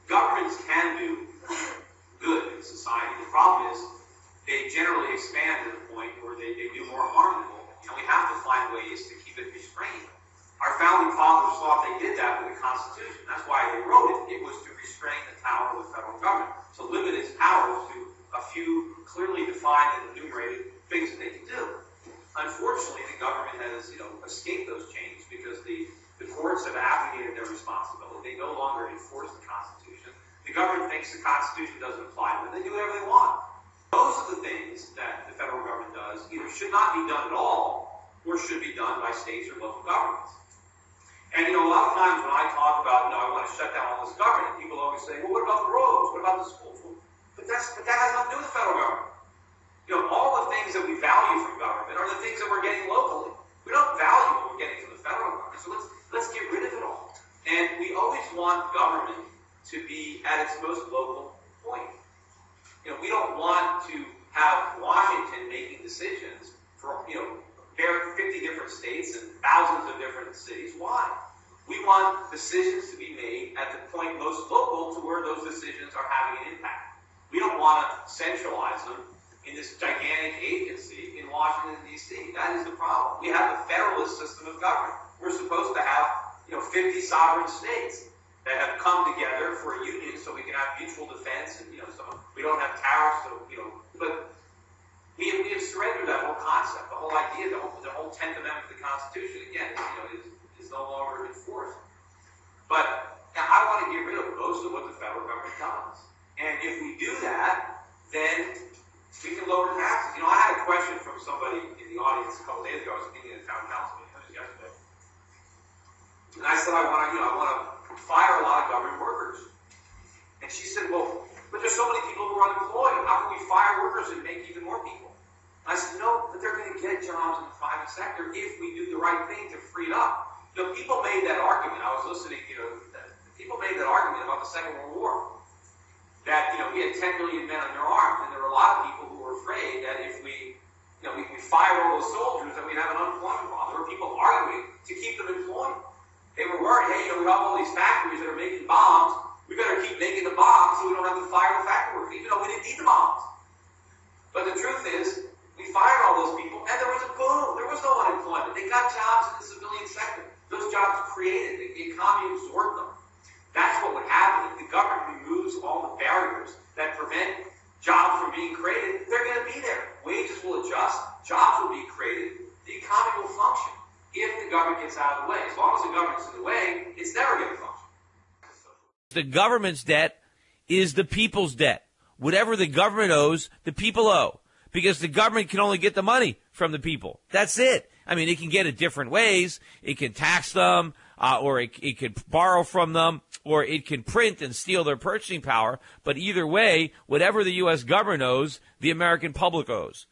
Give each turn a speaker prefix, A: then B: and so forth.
A: governments can do good in society. The problem is they generally expand to the point where they do more harm than good. And we have to find ways to keep it restrained. Our founding fathers thought they did that with the Constitution. That's why they wrote it. It was to restrain the power of the federal government, to limit its powers to a few clearly defined and enumerated things that they can do. Unfortunately, the government has, escaped those chains because the courts have abdicated their responsibility. They no longer enforce the Constitution. The government thinks the Constitution doesn't apply to them. They do whatever they want. Those are the things that the federal government does either should not be done at all or should be done by states or local governments. And, a lot of times when I talk about, I want to shut down all this government, people always say, well, what about the roads? What about the schools? But that has nothing to do with the federal government. All the things that we value from government are the things that we're getting locally. We don't value what we're getting from the federal government, so let's get rid of it all. And we always want government to be at its most local point. We don't want to have Washington making decisions for, 50 different states and thousands of different cities. Why? We want decisions to be made at the point most local to where those decisions are having an impact. We don't want to centralize them in this gigantic agency in Washington, D.C. That is the problem. We have a federalist system of government. We're supposed to have, 50 sovereign states that have come together for a union so we can have mutual defense and, so we don't have tariffs, but we have surrendered that whole concept, the whole idea, the whole 10th Amendment to the Constitution, again, is no longer enforced. But I want to get rid of most of what the federal government does. And if we do that, then we can lower taxes. I had a question from somebody in the audience a couple days ago. I was meeting at a town council meeting. It was yesterday. And I said, I want to fire a lot of government workers. And she said, well, but there's so many people who are unemployed. How can we fire workers and make even more people? I said, no, but they're going to get jobs in the private sector if we do the right thing to free it up. People made that argument. I was listening, people made that argument about the Second World War. That, we had 10 million men under arms, and there were a lot of people who were afraid that if we fired all those soldiers, that we'd have an unemployment problem. There were people arguing to keep them employed. They were worried, hey, we have all these factories that are making bombs. We better keep making the bombs so we don't have to fire the factory workers, even though we didn't need the bombs. But the truth is, we fired all those people, and there was a boom. There was no unemployment. They got jobs in the civilian sector. Those jobs created, the economy absorbed them. That's what would happen if the government removes all the barriers that prevent jobs from being created. They're going to be there. Wages will adjust. Jobs will be created. The economy will function if the government gets out of the way. As long as the government's in the way, it's never going to function.
B: The government's debt is the people's debt. Whatever the government owes, the people owe. Because the government can only get the money from the people. That's it. I mean, it can get it different ways. It can tax them, or it could borrow from them, or it can print and steal their purchasing power. But either way, whatever the U.S. government owes, the American public owes.